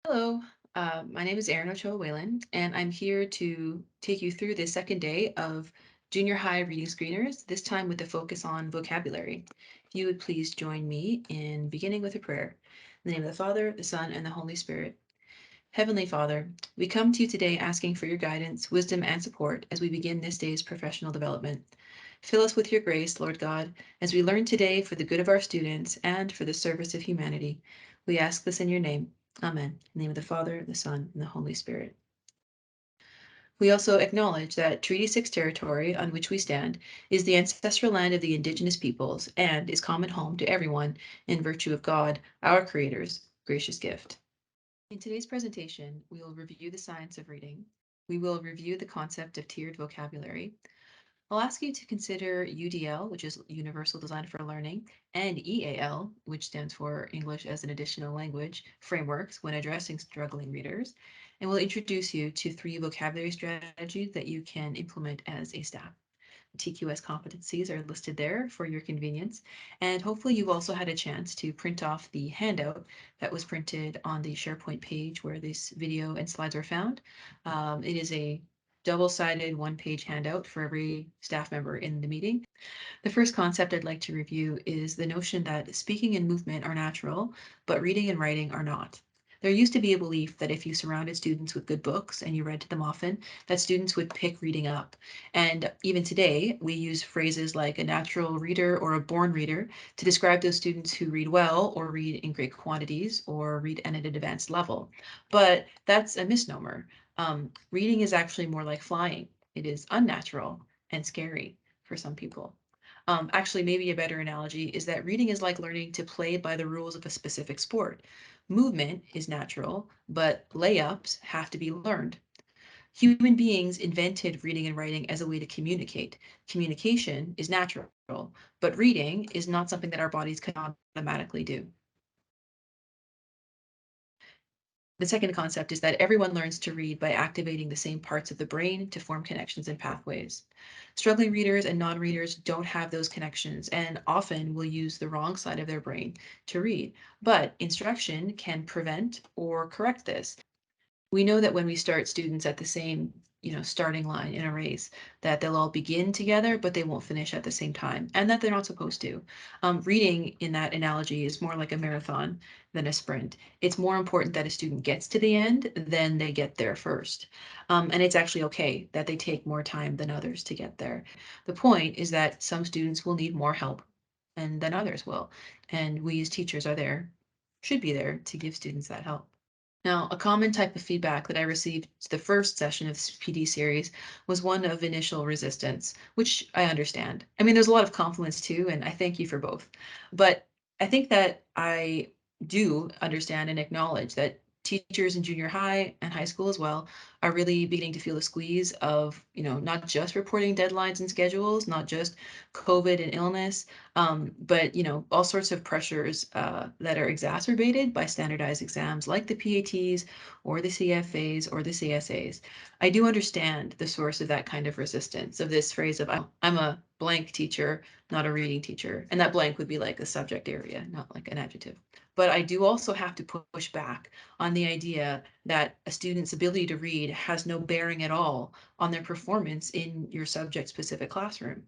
Hello, my name is Erin Ochoa Whelan, and I'm here to take you through the second day of junior high reading screeners, this time with a focus on vocabulary. If you would please join me in beginning with a prayer. In the name of the Father, the Son, and the Holy Spirit. Heavenly Father, we come to you today asking for your guidance, wisdom, and support as we begin this day's professional development. Fill us with your grace, Lord God, as we learn today for the good of our students and for the service of humanity. We ask this in your name. Amen. In the name of the Father, the Son, and the Holy Spirit. We also acknowledge that Treaty 6 territory on which we stand is the ancestral land of the Indigenous peoples and is common home to everyone in virtue of God, our Creator's gracious gift. In today's presentation, we will review the science of reading. We will review the concept of tiered vocabulary. I'll ask you to consider UDL, which is Universal Design for Learning, and EAL, which stands for English as an Additional Language, frameworks when addressing struggling readers. And we'll introduce you to 3 vocabulary strategies that you can implement as a staff. TQS competencies are listed there for your convenience. And hopefully you've also had a chance to print off the handout that was printed on the SharePoint page where this video and slides are found. It is a double-sided one-page handout for every staff member in the meeting. The first concept I'd like to review is the notion that speaking and movement are natural, but reading and writing are not. There used to be a belief that if you surrounded students with good books and you read to them often, that students would pick reading up. And even today, we use phrases like a natural reader or a born reader to describe those students who read well or read in great quantities or read at an advanced level. But that's a misnomer. Reading is actually more like flying. It is unnatural and scary for some people. Actually, maybe a better analogy is that reading is like learning to play by the rules of a specific sport. Movement is natural, but layups have to be learned. Human beings invented reading and writing as a way to communicate. Communication is natural, but reading is not something that our bodies can automatically do. The second concept is that everyone learns to read by activating the same parts of the brain to form connections and pathways. Struggling readers and non-readers don't have those connections and often will use the wrong side of their brain to read. But instruction can prevent or correct this. We know that when we start students at the same starting line in a race, that they'll all begin together, but they won't finish at the same time, and that they're not supposed to. Reading in that analogy is more like a marathon than a sprint. It's more important that a student gets to the end than they get there first. And it's actually okay that they take more time than others to get there. The point is that some students will need more help and than others will. And we as teachers should be there to give students that help. Now, a common type of feedback that I received to the first session of this PD series was one of initial resistance, which I understand. I mean, there's a lot of compliments too, and I thank you for both. But I think that I do understand and acknowledge that teachers in junior high and high school as well are really beginning to feel the squeeze of, not just reporting deadlines and schedules, not just COVID and illness, but all sorts of pressures that are exacerbated by standardized exams like the PATs or the CFAs or the CSAs. I do understand the source of that kind of resistance, of this phrase of I'm a blank teacher, not a reading teacher. And that blank would be like a subject area, not like an adjective. But I do also have to push back on the idea that a student's ability to read has no bearing at all on their performance in your subject specific classroom.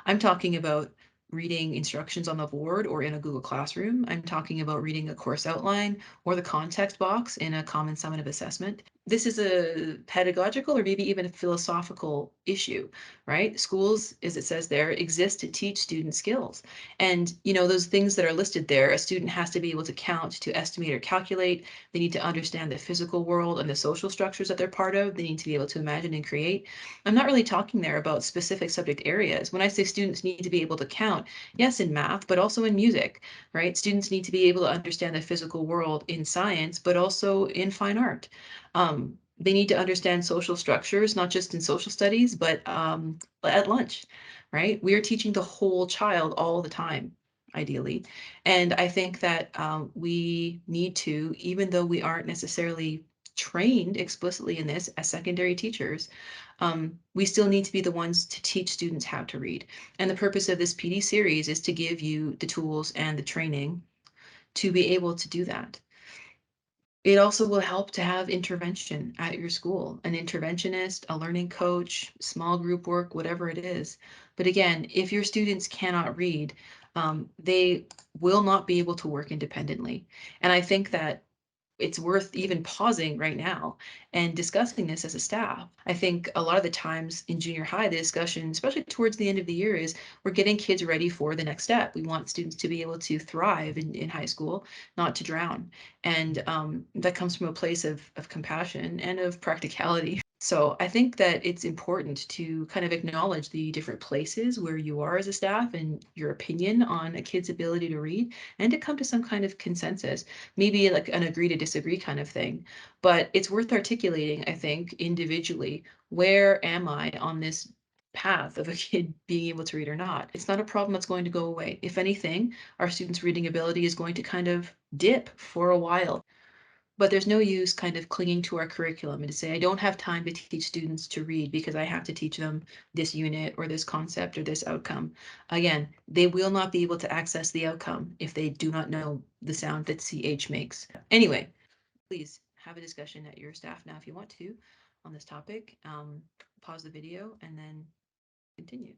I'm talking about reading instructions on the board or in a Google Classroom. I'm talking about reading a course outline or the context box in a common summative assessment. This is a pedagogical or maybe even a philosophical issue, right? Schools, as it says there, exist to teach students skills. And, those things that are listed there, a student has to be able to count, to estimate or calculate. They need to understand the physical world and the social structures that they're part of. They need to be able to imagine and create. I'm not really talking there about specific subject areas. When I say students need to be able to count, yes, in math, but also in music, right? Students need to be able to understand the physical world in science, but also in fine art. They need to understand social structures, not just in social studies, but at lunch, right? We are teaching the whole child all the time, ideally. And I think that we need to, even though we aren't necessarily trained explicitly in this as secondary teachers, we still need to be the ones to teach students how to read. And the purpose of this PD series is to give you the tools and the training to be able to do that. It also will help to have intervention at your school, an interventionist, a learning coach, small group work, whatever it is. But again, if your students cannot read, they will not be able to work independently. And I think that it's worth even pausing right now and discussing this as a staff. I think a lot of the times in junior high, the discussion, especially towards the end of the year, is we're getting kids ready for the next step. We want students to be able to thrive in high school, not to drown. And that comes from a place of compassion and of practicality. So I think that it's important to kind of acknowledge the different places where you are as a staff and your opinion on a kid's ability to read and to come to some kind of consensus, maybe like an agree to disagree kind of thing. But it's worth articulating, I think, individually, where am I on this path of a kid being able to read or not? It's not a problem that's going to go away. If anything, our students' reading ability is going to kind of dip for a while. But there's no use kind of clinging to our curriculum and to say, I don't have time to teach students to read because I have to teach them this unit or this concept or this outcome. Again, they will not be able to access the outcome if they do not know the sound that CH makes. Anyway, please have a discussion at your staff now if you want to on this topic. Pause the video and then continue.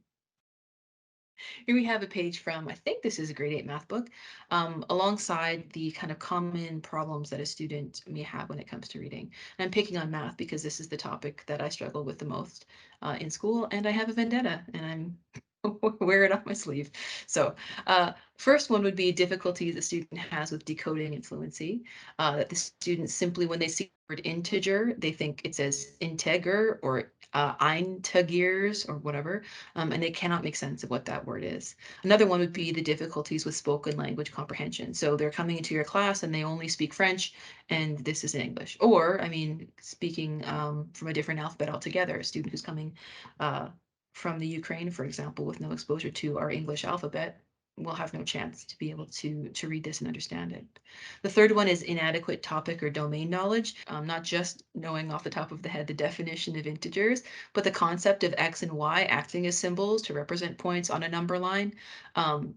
Here we have a page from, I think this is a grade 8 math book, alongside the kind of common problems that a student may have when it comes to reading. And I'm picking on math because this is the topic that I struggle with the most in school, and I have a vendetta, and I'm wear it on my sleeve. So first one would be difficulties a student has with decoding and fluency. That the students simply, when they see the word integer, they think it says integer or eintegiers or whatever, and they cannot make sense of what that word is. Another one would be the difficulties with spoken language comprehension. So they're coming into your class and they only speak French, and this is in English. Or, I mean, speaking from a different alphabet altogether, a student who's coming from the Ukraine, for example, with no exposure to our English alphabet, will have no chance to be able to read this and understand it. The third one is inadequate topic or domain knowledge, not just knowing off the top of the head the definition of integers, but the concept of X and Y acting as symbols to represent points on a number line,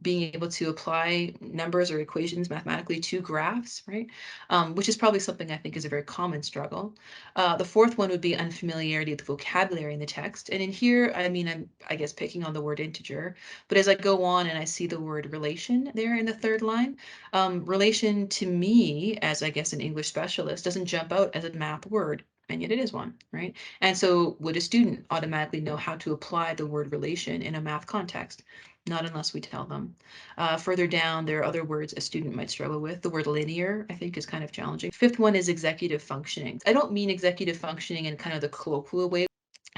being able to apply numbers or equations mathematically to graphs, right? Which is probably something I think is a very common struggle. The fourth one would be unfamiliarity with the vocabulary in the text. And in here, I mean, I guess, picking on the word integer, but as I go on and I see the word relation there in the third line, relation to me, as I guess an English specialist, doesn't jump out as a math word, and yet it is one, right? And so would a student automatically know how to apply the word relation in a math context? Not unless we tell them. Further down, there are other words a student might struggle with. The word linear, I think, is kind of challenging. Fifth one is executive functioning. I don't mean executive functioning in kind of the colloquial way.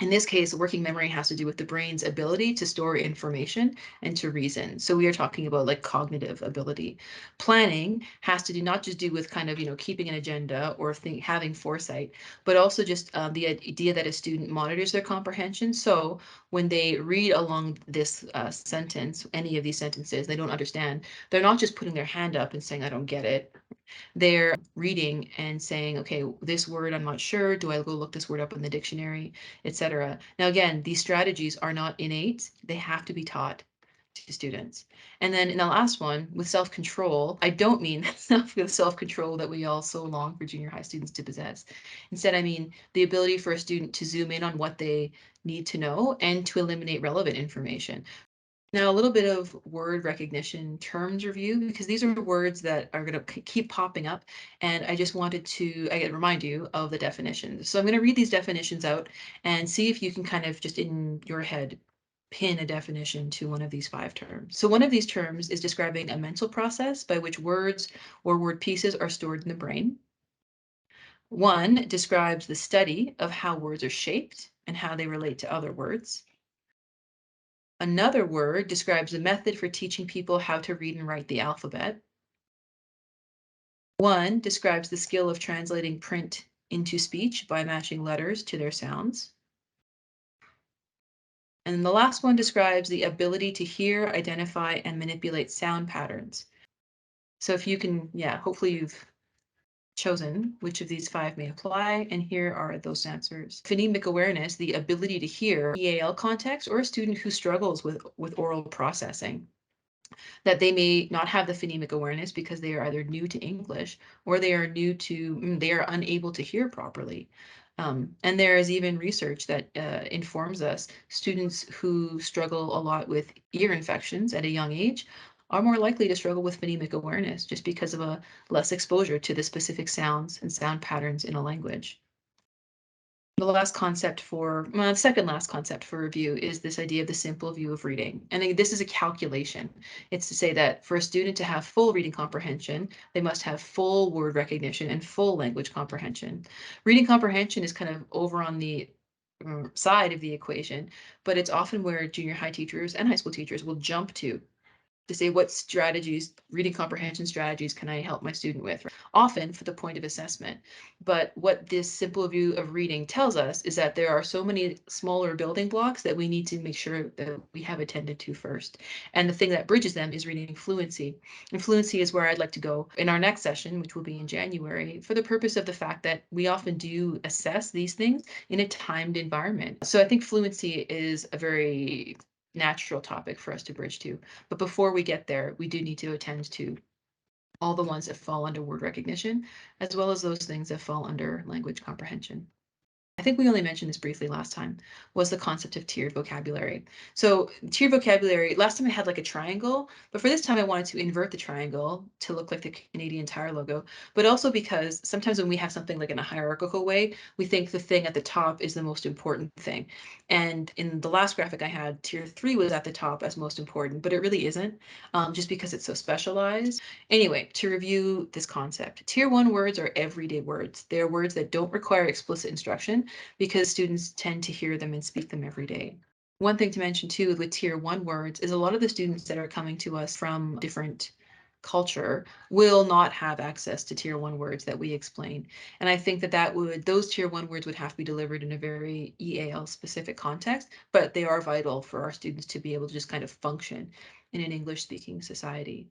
In this case, working memory has to do with the brain's ability to store information and to reason. So we are talking about like cognitive ability. Planning has to do not just do with kind of, keeping an agenda or having foresight, but also just the idea that a student monitors their comprehension. So when they read along this sentence, any of these sentences, they don't understand, they're not just putting their hand up and saying, I don't get it. They're reading and saying, okay, this word, I'm not sure. Do I go look this word up in the dictionary, etc. Now, again, these strategies are not innate. They have to be taught to students. And then in the last one, with self-control, I don't mean with self-control that we all so long for junior high students to possess. Instead, I mean the ability for a student to zoom in on what they need to know and to eliminate relevant information. Now, a little bit of word recognition terms review, because these are words that are going to keep popping up. And I just wanted to remind you of the definitions. So I'm going to read these definitions out and see if you can kind of just in your head pin a definition to one of these 5 terms. So one of these terms is describing a mental process by which words or word pieces are stored in the brain. One describes the study of how words are shaped and how they relate to other words. Another word describes a method for teaching people how to read and write the alphabet. One describes the skill of translating print into speech by matching letters to their sounds. And the last one describes the ability to hear, identify, and manipulate sound patterns. So if you can, yeah, hopefully you've chosen which of these 5 may apply, and here are those answers. Phonemic awareness, the ability to hear EAL context, or a student who struggles with oral processing. that they may not have the phonemic awareness because they are either new to English or they are they are unable to hear properly. And there is even research that informs us students who struggle a lot with ear infections at a young age are more likely to struggle with phonemic awareness just because of a less exposure to the specific sounds and sound patterns in a language. The last concept for, well, the second last concept for review is this idea of the simple view of reading. And this is a calculation. It's to say that for a student to have full reading comprehension, they must have full word recognition and full language comprehension. Reading comprehension is kind of over on the side of the equation, but it's often where junior high teachers and high school teachers will jump to say what strategies, reading comprehension strategies, can I help my student with, often for the point of assessment. But what this simple view of reading tells us is that there are so many smaller building blocks that we need to make sure that we have attended to first. And the thing that bridges them is reading fluency. And fluency is where I'd like to go in our next session, which will be in January, for the purpose of the fact that we often do assess these things in a timed environment. So I think fluency is a very natural topic for us to bridge to. But before we get there, we do need to attend to all the ones that fall under word recognition, as well as those things that fall under language comprehension. I think we only mentioned this briefly last time, was the concept of tiered vocabulary. So tiered vocabulary, last time I had like a triangle, but for this time I wanted to invert the triangle to look like the Canadian Tire logo, but also because sometimes when we have something like in a hierarchical way, we think the thing at the top is the most important thing. And in the last graphic I had, tier 3 was at the top as most important, but it really isn't, just because it's so specialized. Anyway, to review this concept, tier 1 words are everyday words. They're words that don't require explicit instruction because students tend to hear them and speak them every day. One thing to mention too with tier 1 words is a lot of the students that are coming to us from different culture will not have access to tier 1 words that we explain. And I think that those tier 1 words would have to be delivered in a very EAL specific context, but they are vital for our students to be able to just kind of function in an English speaking society.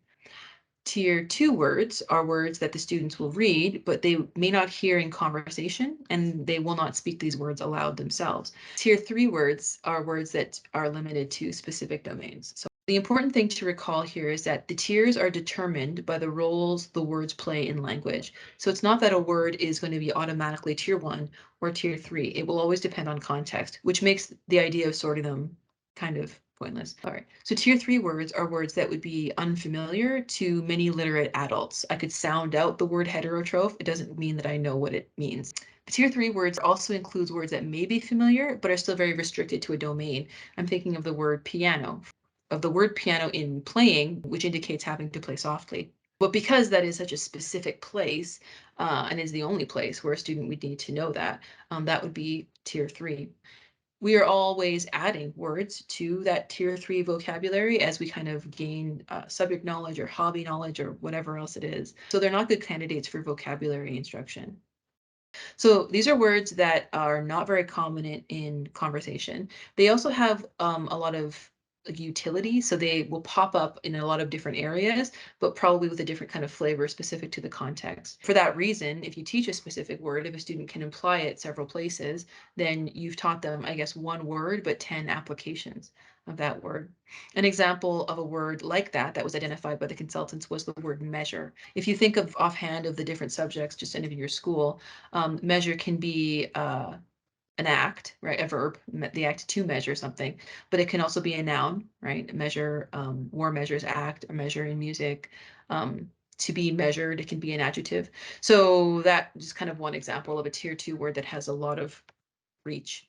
Tier 2 words are words that the students will read, but they may not hear in conversation, and they will not speak these words aloud themselves. Tier 3 words are words that are limited to specific domains. So the important thing to recall here is that the tiers are determined by the roles the words play in language. So it's not that a word is going to be automatically tier 1 or tier 3. It will always depend on context, which makes the idea of sorting them kind of pointless. All right, so tier 3 words are words that would be unfamiliar to many literate adults. I could sound out the word heterotroph. It doesn't mean that I know what it means. The tier 3 words also includes words that may be familiar, but are still very restricted to a domain. I'm thinking of the word piano, in playing, which indicates having to play softly. But because that is such a specific place, and is the only place where a student would need to know that, that would be tier 3. We are always adding words to that tier 3 vocabulary as we kind of gain subject knowledge or hobby knowledge or whatever else it is. So they're not good candidates for vocabulary instruction. So these are words that are not very common in conversation. They also have a lot of like utility, so they will pop up in a lot of different areas, but probably with a different kind of flavor specific to the context. For that reason, if you teach a specific word, if a student can imply it several places, then you've taught them, I guess, one word, but 10 applications of that word. An example of a word like that was identified by the consultants was the word measure. If you think of offhand of the different subjects just in your school, measure can be an act, right? A verb, the act to measure something, but it can also be a noun, right? Measure, war measures act, or measure in music. To be measured, it can be an adjective. So that is kind of one example of a tier 2 word that has a lot of reach.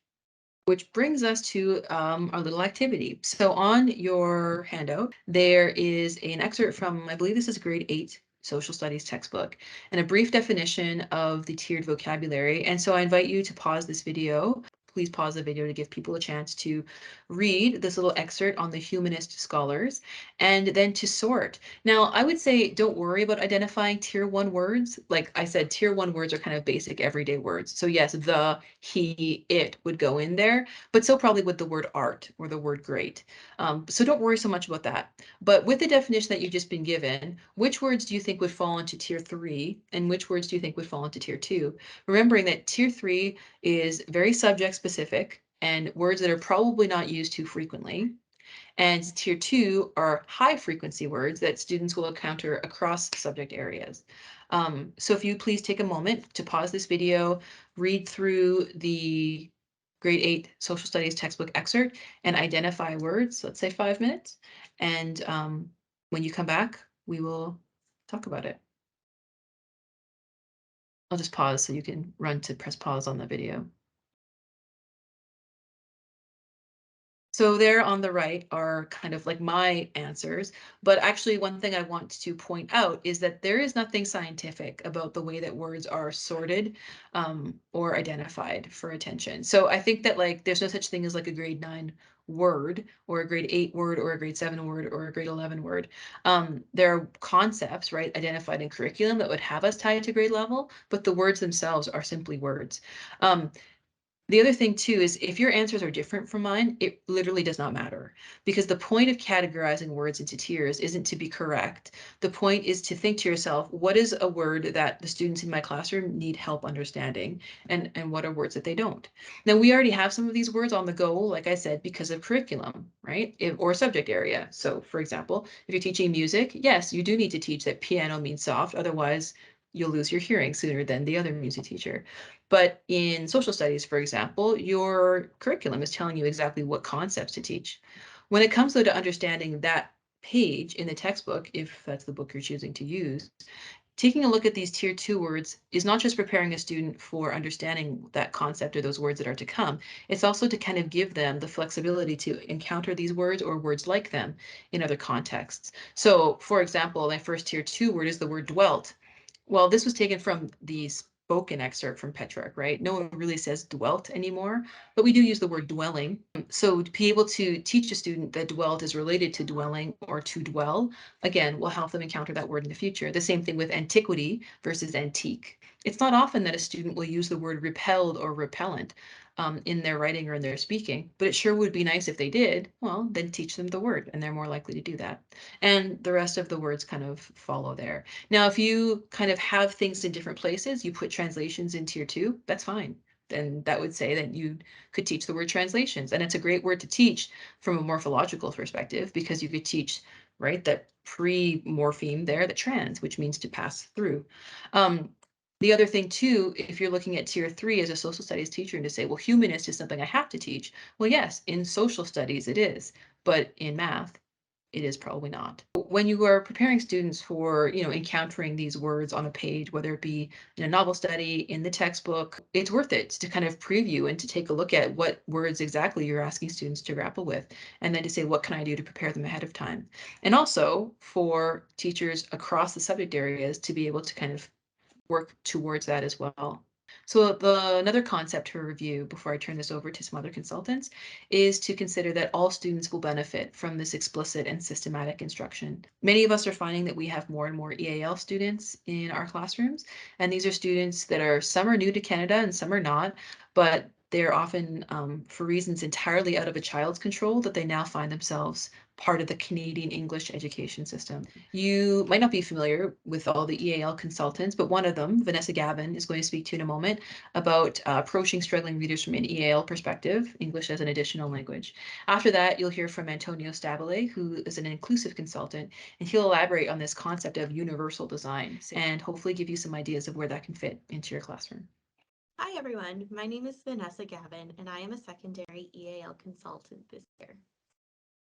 Which brings us to our little activity. So on your handout, there is an excerpt from, I believe this is grade 8 social studies textbook, and a brief definition of the tiered vocabulary. And so I invite you to pause this video. Please pause the video to give people a chance to read this little excerpt on the humanist scholars and then to sort. Now, I would say don't worry about identifying tier 1 words. Like I said, tier 1 words are kind of basic everyday words. So yes, the, he, it would go in there, but so probably with the word art or the word great. So don't worry so much about that. But with the definition that you've just been given, which words do you think would fall into tier 3 and which words do you think would fall into tier 2? Remembering that tier 3 is very subject specific and words that are probably not used too frequently. And tier 2 are high frequency words that students will encounter across subject areas. So if you please take a moment to pause this video, read through the grade 8 social studies textbook excerpt and identify words, let's say 5 minutes. And when you come back, we will talk about it. I'll just pause so you can run to press pause on the video. So there on the right are kind of like my answers, but actually one thing I want to point out is that there is nothing scientific about the way that words are sorted or identified for attention. So I think that like there's no such thing as like a grade 9 word or a grade 8 word or a grade 7 word or a grade 11 word. There are concepts, right, identified in curriculum that would have us tied to grade level, but the words themselves are simply words. The other thing too is if your answers are different from mine, it literally does not matter because the point of categorizing words into tiers isn't to be correct. The point is to think to yourself, what is a word that the students in my classroom need help understanding and what are words that they don't? Now we already have some of these words on the go, like I said, because of curriculum, right? Or subject area. So for example, if you're teaching music, yes, you do need to teach that piano means soft, otherwise you'll lose your hearing sooner than the other music teacher. But in social studies, for example, your curriculum is telling you exactly what concepts to teach. When it comes though to understanding that page in the textbook, if that's the book you're choosing to use, taking a look at these tier 2 words is not just preparing a student for understanding that concept or those words that are to come. It's also to kind of give them the flexibility to encounter these words or words like them in other contexts. So for example, my first tier 2 word is the word dwelt. Well, this was taken from the spoken excerpt from Petrarch, right? No one really says dwelt anymore, but we do use the word dwelling. So to be able to teach a student that dwelt is related to dwelling or to dwell, again, will help them encounter that word in the future. The same thing with antiquity versus antique. It's not often that a student will use the word repelled or repellent in their writing or in their speaking, but it sure would be nice if they did. Well, then teach them the word and they're more likely to do that. And the rest of the words kind of follow there. Now, if you kind of have things in different places, you put translations in tier 2, that's fine. Then that would say that you could teach the word translations. And it's a great word to teach from a morphological perspective because you could teach, right, that pre-morpheme there, the trans, which means to pass through. The other thing too, if you're looking at tier 3 as a social studies teacher and to say, well, humanist is something I have to teach. Well, yes, in social studies it is, but in math, it is probably not. When you are preparing students for, encountering these words on a page, whether it be in a novel study, in the textbook, it's worth it to kind of preview and to take a look at what words exactly you're asking students to grapple with, and then to say, what can I do to prepare them ahead of time? And also for teachers across the subject areas to be able to kind of work towards that as well. So another concept to review before I turn this over to some other consultants is to consider that all students will benefit from this explicit and systematic instruction. Many of us are finding that we have more and more EAL students in our classrooms, and these are students that are, some are new to Canada and some are not, but they're often, for reasons entirely out of a child's control, that they now find themselves part of the Canadian English education system. You might not be familiar with all the EAL consultants, but one of them, Vanessa Gavin, is going to speak to you in a moment about approaching struggling readers from an EAL perspective, English as an additional language. After that, you'll hear from Antonio Stabile, who is an inclusive consultant, and he'll elaborate on this concept of universal design and hopefully give you some ideas of where that can fit into your classroom. Hi everyone, my name is Vanessa Gavin and I am a secondary EAL consultant this year.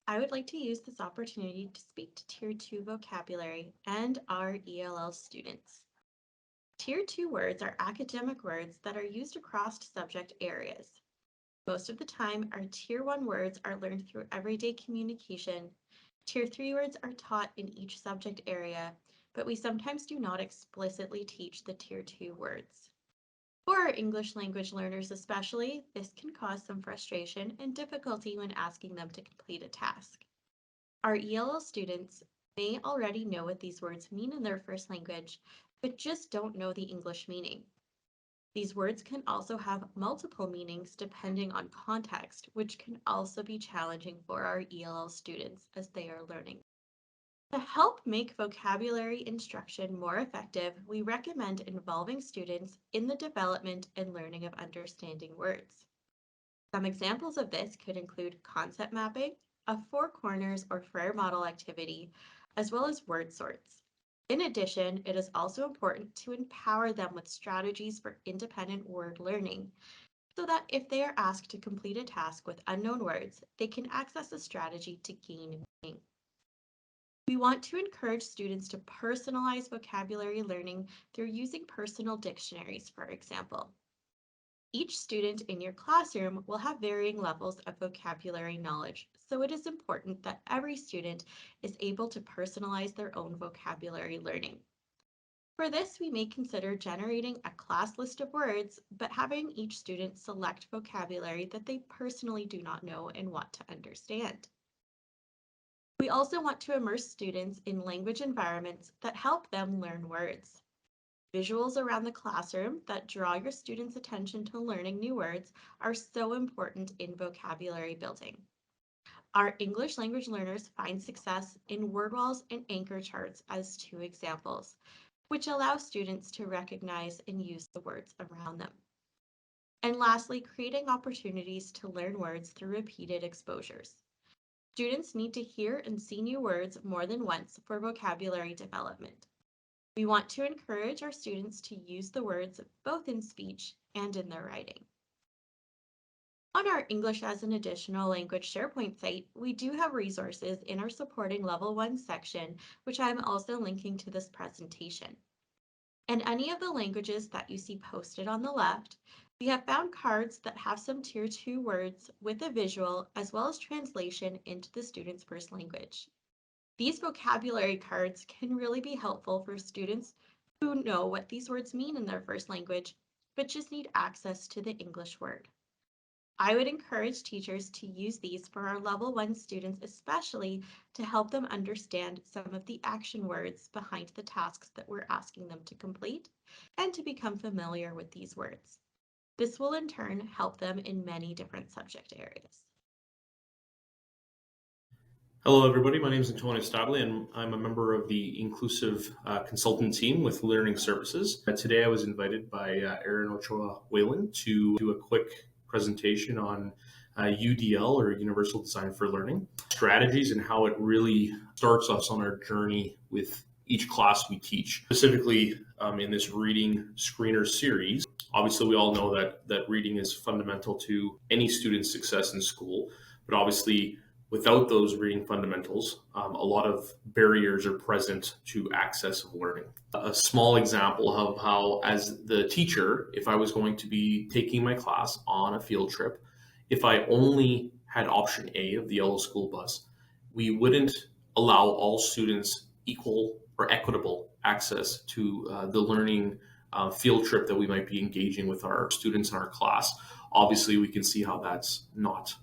I would like to use this opportunity to speak to Tier 2 vocabulary and our ELL students. Tier 2 words are academic words that are used across subject areas. Most of the time, our Tier 1 words are learned through everyday communication. Tier 3 words are taught in each subject area, but we sometimes do not explicitly teach the Tier 2 words. For our English language learners especially, this can cause some frustration and difficulty when asking them to complete a task. Our ELL students may already know what these words mean in their first language, but just don't know the English meaning. These words can also have multiple meanings depending on context, which can also be challenging for our ELL students as they are learning. To help make vocabulary instruction more effective, we recommend involving students in the development and learning of understanding words. Some examples of this could include concept mapping, a four corners or Frere model activity, as well as word sorts. In addition, it is also important to empower them with strategies for independent word learning so that if they are asked to complete a task with unknown words, they can access a strategy to gain meaning. We want to encourage students to personalize vocabulary learning through using personal dictionaries, for example. Each student in your classroom will have varying levels of vocabulary knowledge, so it is important that every student is able to personalize their own vocabulary learning. For this, we may consider generating a class list of words, but having each student select vocabulary that they personally do not know and want to understand. We also want to immerse students in language environments that help them learn words. Visuals around the classroom that draw your students' attention to learning new words are so important in vocabulary building. Our English language learners find success in word walls and anchor charts as two examples, which allow students to recognize and use the words around them. And lastly, creating opportunities to learn words through repeated exposures. Students need to hear and see new words more than once for vocabulary development. We want to encourage our students to use the words both in speech and in their writing. On our English as an Additional Language SharePoint site, we do have resources in our supporting Level 1 section, which I'm also linking to this presentation. In any of the languages that you see posted on the left, we have found cards that have some Tier 2 words with a visual as well as translation into the student's first language. These vocabulary cards can really be helpful for students who know what these words mean in their first language, but just need access to the English word. I would encourage teachers to use these for our Level 1 students, especially to help them understand some of the action words behind the tasks that we're asking them to complete and to become familiar with these words. This will in turn help them in many different subject areas. Hello, everybody. My name is Antonio Stabile, and I'm a member of the Inclusive Consultant team with Learning Services. Today, I was invited by Erin Ochoa Whelan to do a quick presentation on UDL, or Universal Design for Learning, strategies and how it really starts us on our journey with each class we teach. Specifically, in this reading screener series, obviously we all know that reading is fundamental to any student's success in school, but obviously without those reading fundamentals, a lot of barriers are present to access of learning. A small example of how, as the teacher, if I was going to be taking my class on a field trip, if I only had option A of the yellow school bus, we wouldn't allow all students equal or equitable access to the learning field trip that we might be engaging with our students in our class. Obviously, we can see how that's not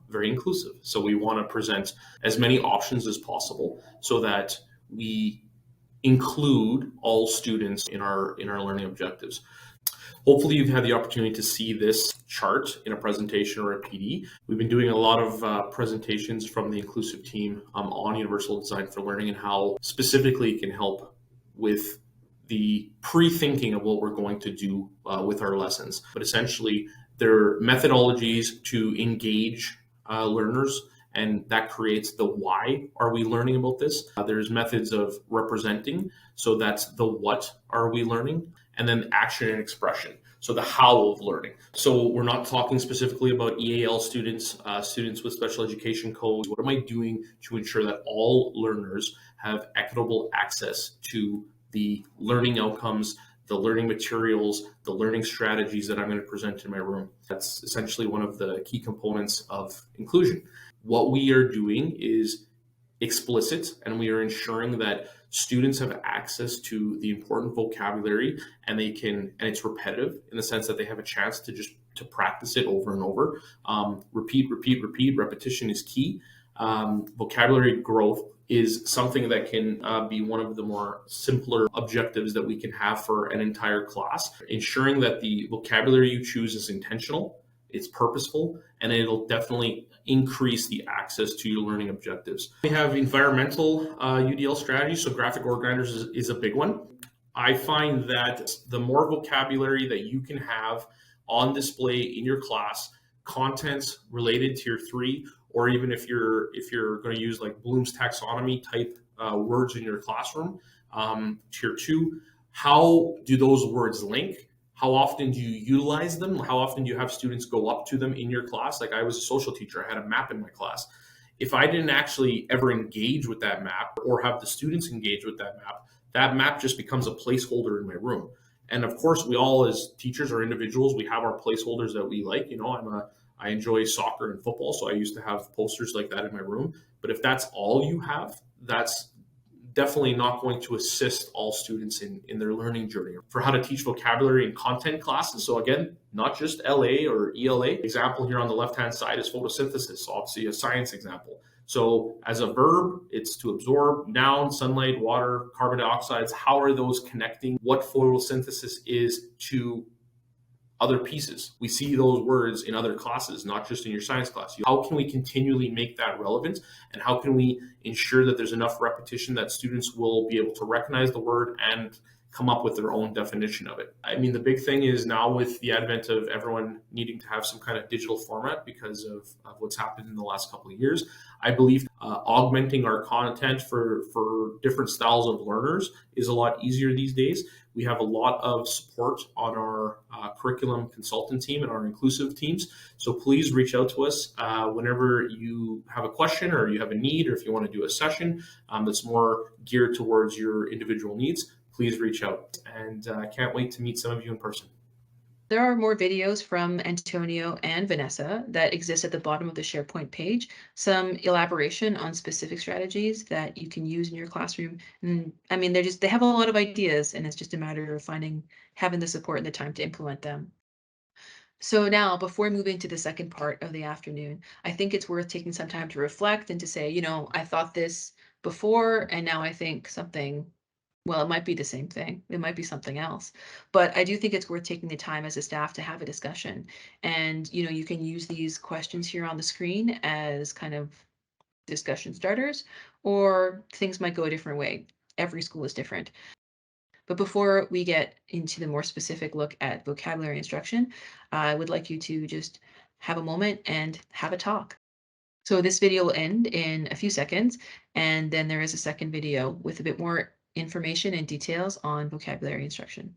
very inclusive. So we want to present as many options as possible so that we include all students in our learning objectives. Hopefully you've had the opportunity to see this chart in a presentation or a PD. We've been doing a lot of presentations from the inclusive team on Universal Design for Learning and how specifically it can help with the pre-thinking of what we're going to do with our lessons. But essentially, there are methodologies to engage learners, and that creates the why are we learning about this. There's methods of representing, so that's the what are we learning, and then action and expression, so the how of learning. So we're not talking specifically about EAL students, students with special education codes. What am I doing to ensure that all learners have equitable access to the learning outcomes, the learning materials, the learning strategies that I'm going to present in my room? That's essentially one of the key components of inclusion. What we are doing is explicit, and we are ensuring that students have access to the important vocabulary, and it's repetitive in the sense that they have a chance to practice it over and over. Repeat. Repetition is key. Vocabulary growth is something that can be one of the more simpler objectives that we can have for an entire class, ensuring that the vocabulary you choose is intentional, it's purposeful, and it'll definitely increase the access to your learning objectives. We have environmental UDL strategies, so graphic organizers is a big one. I find that the more vocabulary that you can have on display in your class, contents related to Tier 3 or even if you're going to use like Bloom's taxonomy type words in your classroom. Tier two, how do those words link? How often do you utilize them? How often do you have students go up to them in your class? Like I was a social teacher, I had a map in my class. If I didn't actually ever engage with that map or have the students engage with that map just becomes a placeholder in my room. And of course, we all as teachers or individuals, we have our placeholders that we like. You know, I enjoy soccer and football, so I used to have posters like that in my room. But if that's all you have, that's definitely not going to assist all students in their learning journey. For how to teach vocabulary in content classes, so again, not just LA or ELA. Example here on the left-hand side is photosynthesis, so obviously a science example. So as a verb, it's to absorb. Noun, sunlight, water, carbon dioxides. How are those connecting? What photosynthesis is to other pieces. We see those words in other classes, not just in your science class. How can we continually make that relevant? And how can we ensure that there's enough repetition that students will be able to recognize the word and come up with their own definition of it? I mean, the big thing is now with the advent of everyone needing to have some kind of digital format because of what's happened in the last couple of years, I believe augmenting our content for different styles of learners is a lot easier these days. We have a lot of support on our curriculum consultant team and our inclusive teams. So please reach out to us whenever you have a question or you have a need, or if you want to do a session that's more geared towards your individual needs, please reach out. And I can't wait to meet some of you in person. There are more videos from Antonio and Vanessa that exist at the bottom of the SharePoint page, some elaboration on specific strategies that you can use in your classroom. And I mean, they have a lot of ideas, and it's just a matter of having the support and the time to implement them. So now, before moving to the second part of the afternoon, I think it's worth taking some time to reflect and to say, I thought this before, and now I think something, well, it might be the same thing. It might be something else. But I do think it's worth taking the time as a staff to have a discussion. And, you can use these questions here on the screen as kind of discussion starters, or things might go a different way. Every school is different. But before we get into the more specific look at vocabulary instruction, I would like you to just have a moment and have a talk. So this video will end in a few seconds, and then there is a second video with a bit more information and details on vocabulary instruction.